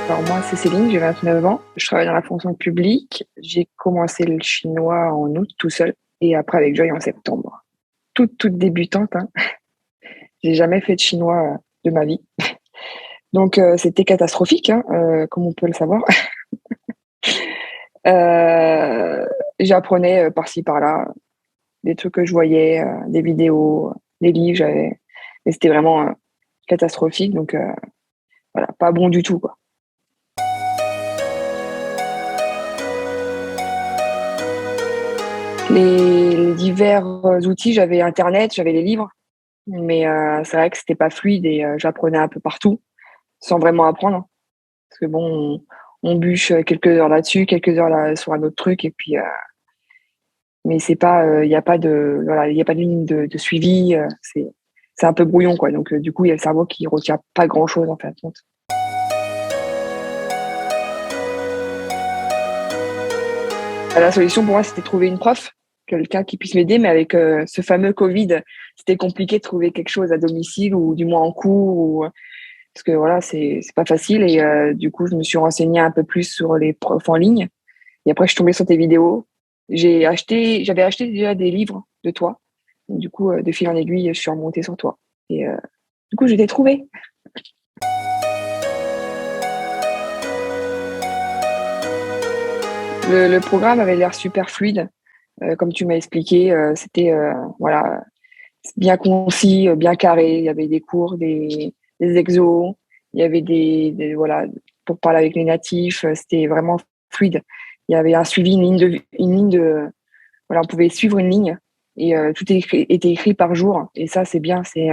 Alors moi, c'est Céline, j'ai 29 ans. Je travaille dans la fonction publique. J'ai commencé le chinois en août tout seul et après avec Joy en septembre. Toute débutante, hein. J'ai jamais fait de chinois de ma vie. Donc c'était catastrophique, hein, comme on peut le savoir. Euh, J'apprenais par-ci par-là des trucs que je voyais, des vidéos, des livres, j'avais. Et c'était vraiment catastrophique. Donc voilà, pas bon du tout, quoi. Les divers outils, j'avais Internet, j'avais les livres. Mais c'est vrai que c'était pas fluide et j'apprenais un peu partout, sans vraiment apprendre. Parce que bon, on bûche quelques heures là-dessus, quelques heures là sur un autre truc et puis mais c'est pas, il y a pas de voilà, il y a pas de ligne de suivi, c'est un peu brouillon, quoi. Donc du coup, il y a le cerveau qui retient pas grand-chose, en fin de compte. La solution pour moi, c'était de trouver une prof, quelqu'un qui puisse m'aider, mais avec ce fameux Covid, c'était compliqué de trouver quelque chose à domicile ou du moins en cours ou parce que voilà, c'est pas facile et du coup, je me suis renseignée un peu plus sur les profs en ligne et après je suis tombée sur tes vidéos. J'avais acheté déjà des livres de toi. Donc, du coup, de fil en aiguille, je suis remontée sur toi et du coup, je t'ai trouvé. Le programme avait l'air super fluide, comme tu m'as expliqué, c'était voilà, bien concis, bien carré. Il y avait des cours, des exos, il y avait voilà, pour parler avec les natifs, c'était vraiment fluide. Il y avait un suivi, une ligne de, voilà, on pouvait suivre une ligne et était écrit par jour. Et ça, c'est bien, c'est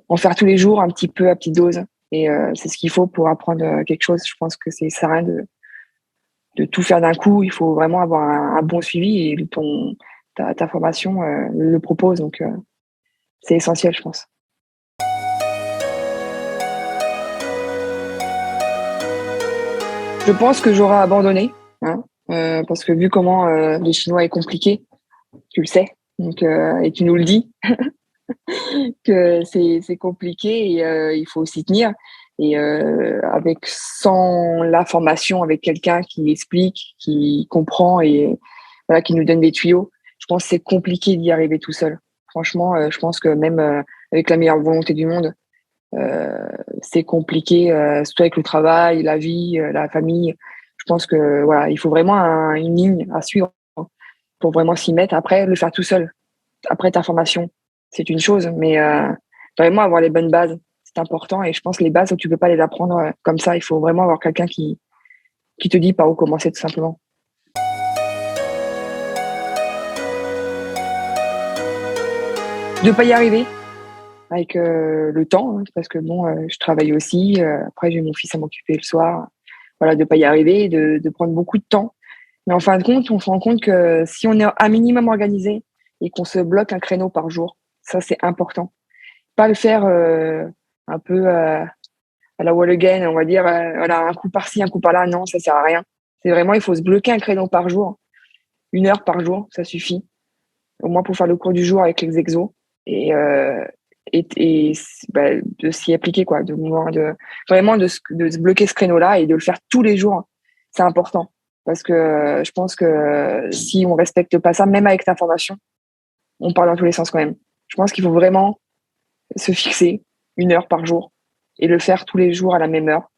en faire tous les jours, un petit peu à petite dose. Et c'est ce qu'il faut pour apprendre quelque chose. Je pense que c'est ça sert à rien de tout faire d'un coup. Il faut vraiment avoir un bon suivi et ta formation le propose. Donc, c'est essentiel, je pense. Je pense que j'aurai abandonné, hein, parce que vu comment les Chinois est compliqué, tu le sais, donc et tu nous le dis que c'est compliqué et il faut s'y tenir. Et avec sans la formation, avec quelqu'un qui explique, qui comprend et voilà, qui nous donne des tuyaux, je pense que c'est compliqué d'y arriver tout seul. Franchement, je pense que même avec la meilleure volonté du monde, euh, c'est compliqué, surtout avec le travail, la vie, la famille. Je pense que voilà, il faut vraiment une ligne à suivre pour vraiment s'y mettre. Après, le faire tout seul. Après ta formation, c'est une chose, mais vraiment avoir les bonnes bases, c'est important. Et je pense que les bases, tu peux pas les apprendre comme ça. Il faut vraiment avoir quelqu'un qui te dit par où commencer, tout simplement. De pas y arriver avec le temps, hein, parce que bon, je travaille aussi. Après, j'ai mon fils à m'occuper le soir. Voilà, de pas y arriver, de prendre beaucoup de temps. Mais en fin de compte, on se rend compte que si on est un minimum organisé et qu'on se bloque un créneau par jour, ça c'est important. Pas le faire un peu à la wall again, on va dire, voilà, un coup par-ci, un coup par-là, non, ça sert à rien. C'est vraiment, il faut se bloquer un créneau par jour, 1 heure par jour, ça suffit, au moins pour faire le cours du jour avec les exos et, et bah, de s'y appliquer, quoi, vraiment de se bloquer ce créneau-là et de le faire tous les jours, c'est important. Parce que je pense que si on respecte pas ça, même avec ta formation, on parle dans tous les sens quand même. Je pense qu'il faut vraiment se fixer 1 heure par jour et le faire tous les jours à la même heure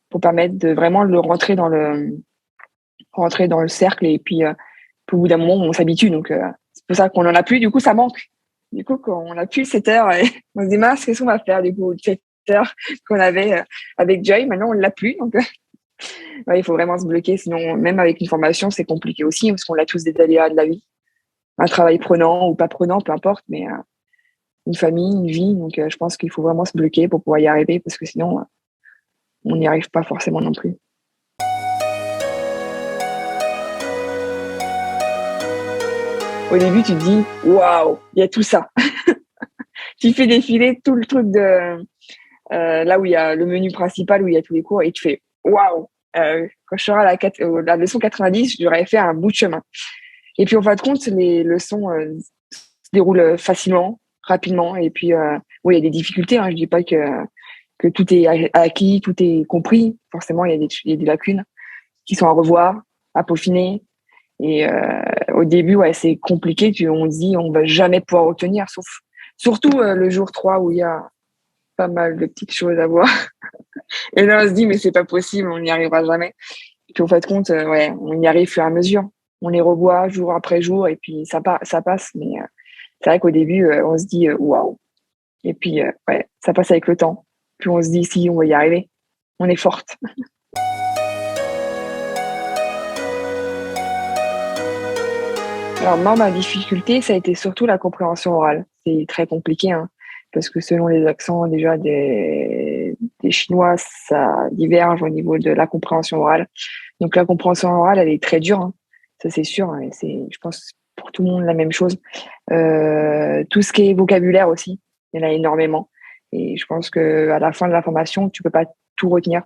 pour permettre de vraiment le rentrer dans le cercle et puis au bout d'un moment on s'habitue donc c'est pour ça qu'on en a plus, du coup ça manque, du coup quand on a plus cette heure on se dit mince, qu'est-ce qu'on va faire du coup de cette heure qu'on avait avec Joy, maintenant on l'a plus donc ouais, il faut vraiment se bloquer, sinon même avec une formation c'est compliqué aussi parce qu'on a tous des aléas de la vie, un travail prenant ou pas prenant peu importe, mais une famille, une vie, donc je pense qu'il faut vraiment se bloquer pour pouvoir y arriver parce que sinon on n'y arrive pas forcément non plus. Au début, tu te dis, waouh, il y a tout ça. Tu fais défiler tout le truc de là où il y a le menu principal, où il y a tous les cours, et tu fais, waouh, quand je serai à la leçon 90, j'aurais fait un bout de chemin. Et puis, en fin de compte, les leçons se déroulent facilement, rapidement. Et puis, oui, il y a des difficultés. Hein, je dis pas que que tout est acquis, tout est compris. Forcément, il y a des lacunes qui sont à revoir, à peaufiner. Et au début, ouais, c'est compliqué. On se dit, on va jamais pouvoir obtenir, surtout le jour 3 où il y a pas mal de petites choses à voir. Et là, on se dit, mais c'est pas possible, on n'y arrivera jamais. Puis, au fait de compte, ouais, on y arrive au fur et à mesure. On les revoit jour après jour et puis ça passe. Mais c'est vrai qu'au début, on se dit, waouh. Et puis, ouais, ça passe avec le temps. Puis on se dit, si, on va y arriver. On est forte. Alors moi, ma difficulté, ça a été surtout la compréhension orale. C'est très compliqué, hein, parce que selon les accents déjà des Chinois, ça diverge au niveau de la compréhension orale. Donc la compréhension orale, elle est très dure, hein. Ça c'est sûr, hein, et c'est, je pense, pour tout le monde la même chose. Tout ce qui est vocabulaire aussi, il y en a énormément. Et je pense que à la fin de la formation, tu peux pas tout retenir.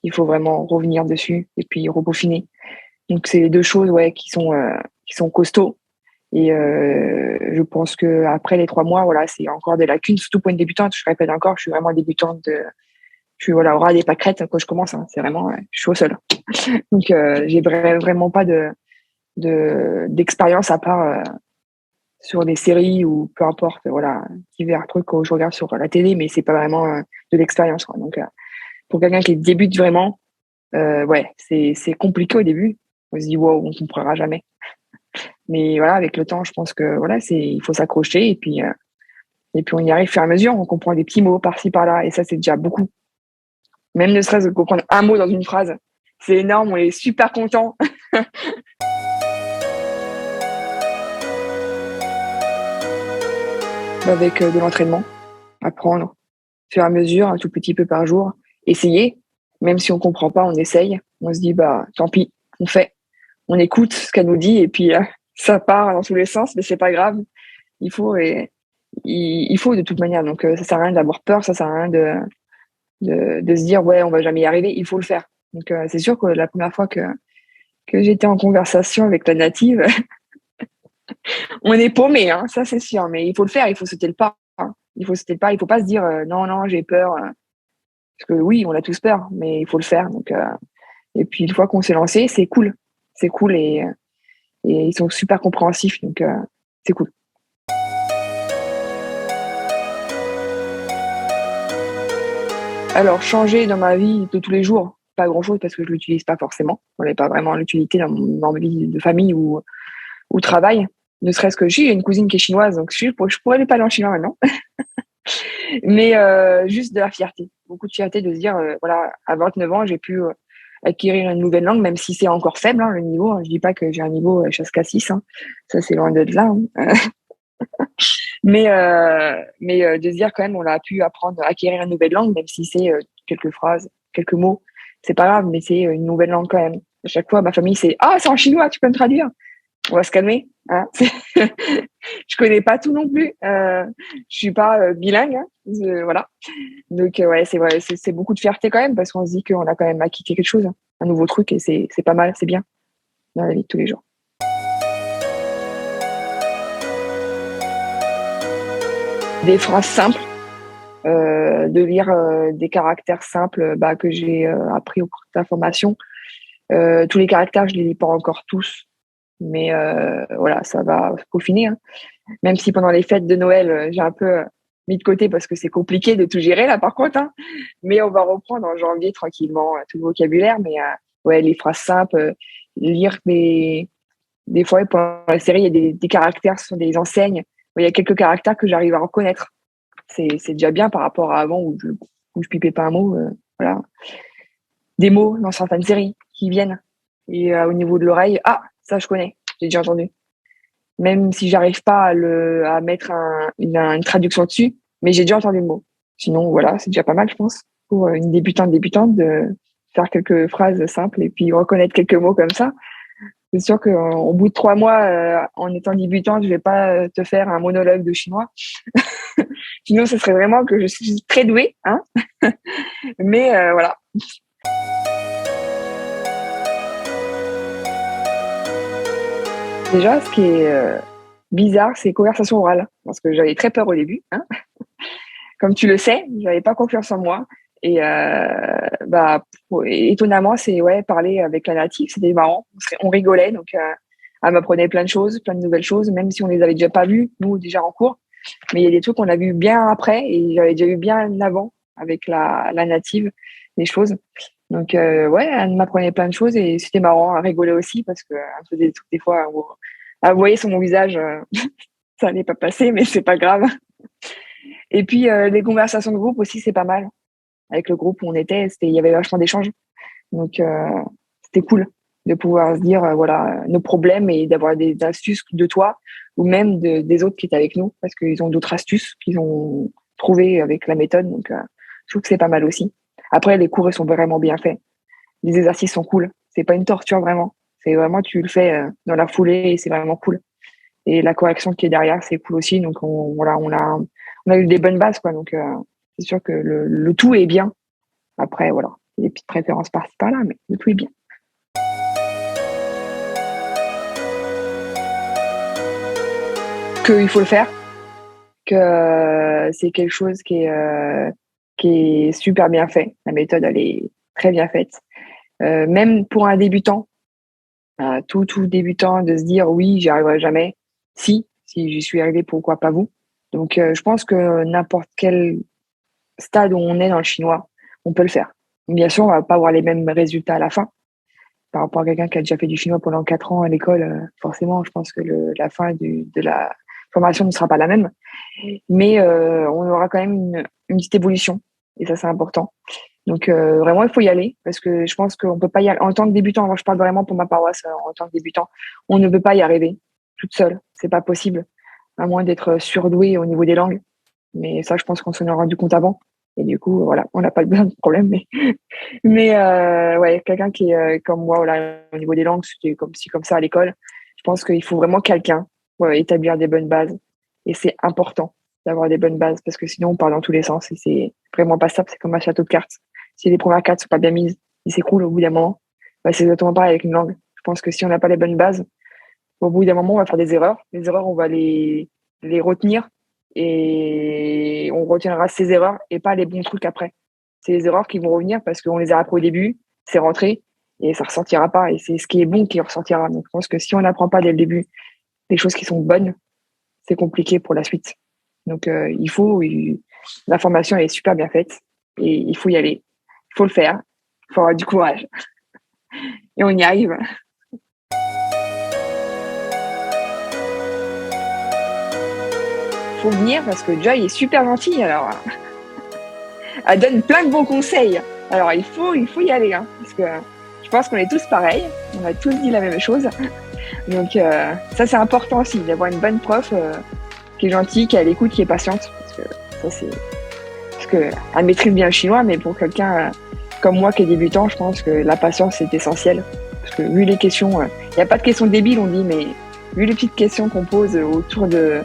Il faut vraiment revenir dessus et puis repeaufiner. Donc c'est les deux choses, ouais, qui sont costauds. Et je pense que après les 3 mois, voilà, c'est encore des lacunes, surtout pour une débutante. Je répète encore, je suis vraiment débutante. Je suis voilà, au ras des pâquerettes quand je commence. Hein, c'est vraiment, je suis au sol. Donc j'ai vraiment pas d'expérience à part sur des séries ou peu importe, voilà, divers trucs que je regarde sur la télé, mais c'est pas vraiment de l'expérience, quoi. Donc pour quelqu'un qui débute vraiment, ouais, c'est compliqué au début. On se dit wow, on comprendra jamais. Mais voilà, avec le temps, je pense que voilà, il faut s'accrocher et puis on y arrive au fur et à mesure. On comprend des petits mots par-ci par-là et ça c'est déjà beaucoup. Même ne serait-ce que comprendre un mot dans une phrase, c'est énorme. On est super content. Avec de l'entraînement, apprendre, au fur et à mesure, un tout petit peu par jour, essayer. Même si on comprend pas, on essaye. On se dit bah tant pis, on fait, on écoute ce qu'elle nous dit et puis ça part dans tous les sens, mais c'est pas grave. Il faut et il faut de toute manière. Donc ça sert à rien d'avoir peur, ça sert à rien de se dire ouais on va jamais y arriver. Il faut le faire. Donc c'est sûr que la première fois que j'étais en conversation avec la native, on est paumé, hein, ça c'est sûr. Mais il faut le faire, il faut sauter le pas. Hein. Il faut sauter le pas. Il faut pas se dire non non j'ai peur. Parce que oui on a tous peur, mais il faut le faire. Donc et puis une fois qu'on s'est lancé, c'est cool et ils sont super compréhensifs. Donc c'est cool. Alors, changer dans ma vie de tous les jours, pas grand-chose parce que je l'utilise pas forcément. On n'est pas vraiment l'utilité dans ma vie de famille ou travail. Ne serait-ce que j'ai une cousine qui est chinoise, donc je pourrais lui parler en chinois maintenant. Mais juste de la fierté, beaucoup de fierté de se dire, voilà, à 29 ans, j'ai pu acquérir une nouvelle langue, même si c'est encore faible, hein, le niveau. Hein. Je dis pas que j'ai un niveau jusqu'à 6, hein. Ça c'est loin d'être là. Hein. Mais de se dire quand même, on a pu apprendre, acquérir une nouvelle langue, même si c'est quelques phrases, quelques mots, c'est pas grave, mais c'est une nouvelle langue quand même. À chaque fois, ma famille, c'est ah, c'est en chinois, tu peux me traduire? On va se calmer. Hein. Je connais pas tout non plus. Je suis pas bilingue. Hein. Voilà. Donc ouais, c'est vrai, c'est beaucoup de fierté quand même parce qu'on se dit qu'on a quand même acquis quelque chose, hein, un nouveau truc et c'est pas mal, c'est bien dans la vie de tous les jours. Des phrases simples. De lire des caractères simples bah, que j'ai appris au cours de la formation. Tous les caractères, je les lis pas encore tous, mais voilà, ça va se peaufiner. Hein. Même si pendant les fêtes de Noël, j'ai un peu mis de côté parce que c'est compliqué de tout gérer là par contre. Hein. Mais on va reprendre en janvier tranquillement tout le vocabulaire. Mais ouais, les phrases simples, lire des fois pendant la série, il y a des caractères, ce sont des enseignes. Il y a quelques caractères que j'arrive à reconnaître. C'est déjà bien par rapport à avant où je pipais pas un mot. Voilà. Des mots dans certaines séries qui viennent. Et au niveau de l'oreille, ah, ça je connais, j'ai déjà entendu. Même si j'arrive pas à mettre une traduction dessus, mais j'ai déjà entendu le mot. Sinon, voilà, c'est déjà pas mal, je pense, pour une débutante de faire quelques phrases simples et puis reconnaître quelques mots comme ça. C'est sûr qu'au bout de 3 mois, en étant débutante, je vais pas te faire un monologue de chinois. Sinon, ce serait vraiment que je suis très douée, hein. Mais voilà. Déjà, ce qui est bizarre, c'est conversation orale, parce que j'avais très peur au début. Hein. Comme tu le sais, j'avais pas confiance en moi. Et étonnamment, c'est ouais, parler avec la native, c'était marrant. On rigolait, donc elle m'apprenait plein de choses, plein de nouvelles choses, même si on les avait déjà pas vues, nous, déjà en cours. Mais il y a des trucs qu'on a vus bien après et j'avais déjà eu bien avant avec la native, des choses. Donc, ouais, elle m'apprenait plein de choses et c'était marrant, elle rigolait aussi parce qu'elle faisait des trucs des fois où elle voyait sur mon visage, ça allait pas passer, mais c'est pas grave. Et puis, les conversations de groupe aussi, c'est pas mal. Avec le groupe où on était, il y avait vachement d'échanges. Donc, c'était cool de pouvoir se dire, voilà, nos problèmes et d'avoir des astuces de toi ou même des autres qui étaient avec nous parce qu'ils ont d'autres astuces qu'ils ont trouvées avec la méthode. Donc, je trouve que c'est pas mal aussi. Après, les cours, ils sont vraiment bien faits. Les exercices sont cool. C'est pas une torture vraiment. C'est vraiment, tu le fais dans la foulée et c'est vraiment cool. Et la correction qui est derrière, c'est cool aussi. Donc, voilà, on a eu des bonnes bases, quoi. Donc, c'est sûr que le tout est bien. Après, voilà, il y a des petites préférences par-ci par-là, mais le tout est bien. Qu'il faut le faire, que c'est quelque chose qui est super bien fait. La méthode, elle est très bien faite. Même pour un débutant, tout débutant, de se dire oui, j'y arriverai jamais. Si j'y suis arrivée, pourquoi pas vous? Donc, je pense que n'importe quel stade où on est dans le chinois, on peut le faire. Bien sûr, on va pas avoir les mêmes résultats à la fin. Par rapport à quelqu'un qui a déjà fait du chinois pendant 4 ans à l'école, forcément, je pense que la fin de la formation ne sera pas la même. Mais on aura quand même une petite évolution. Et ça, c'est important. Donc, vraiment, il faut y aller. Parce que je pense qu'on peut pas y aller. En tant que débutant, moi, je parle vraiment pour ma paroisse, en tant que débutant, on ne peut pas y arriver toute seule. C'est pas possible. À moins d'être surdoué au niveau des langues. Mais ça, je pense qu'on s'en est rendu compte avant. Et du coup, voilà, on n'a pas de problème. Mais ouais, quelqu'un qui est comme moi, voilà, au niveau des langues, c'était comme ci, comme ça à l'école. Je pense qu'il faut vraiment quelqu'un pour établir des bonnes bases. Et c'est important d'avoir des bonnes bases parce que sinon, on part dans tous les sens et c'est vraiment pas simple. C'est comme un château de cartes. Si les premières cartes sont pas bien mises, ils s'écroulent au bout d'un moment. Bah, c'est exactement pareil avec une langue. Je pense que si on n'a pas les bonnes bases, au bout d'un moment, on va faire des erreurs. Les erreurs, on va les retenir et on retiendra ces erreurs et pas les bons trucs après. C'est les erreurs qui vont revenir parce qu'on les a appris au début, c'est rentré et ça ressortira pas. Et c'est ce qui est bon qui ressortira. Donc, je pense que si on n'apprend pas dès le début des choses qui sont bonnes, c'est compliqué pour la suite. Donc, la formation est super bien faite et il faut y aller. Il faut le faire. Il faut avoir du courage. Et on y arrive. Faut venir parce que Joy est super gentille. Alors, elle donne plein de bons conseils. Alors, il faut y aller, hein, parce que je pense qu'on est tous pareils. On a tous dit la même chose. Donc, ça, c'est important aussi, d'avoir une bonne prof qui est gentille, qui est à l'écoute, qui est patiente. Parce que ça, c'est... Parce qu'elle maîtrise bien le chinois, mais pour quelqu'un comme moi qui est débutant, je pense que la patience est essentielle. Parce que vu les questions, il n'y a pas de questions débiles, on dit, mais vu les petites questions qu'on pose autour de...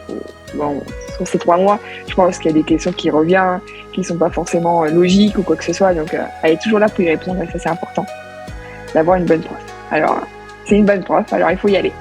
Bon, sur ces 3 mois, je pense qu'il y a des questions qui reviennent, qui sont pas forcément logiques ou quoi que ce soit. Donc, elle est toujours là pour y répondre et ça, c'est important d'avoir une bonne prof. Alors, c'est une bonne prof, alors il faut y aller.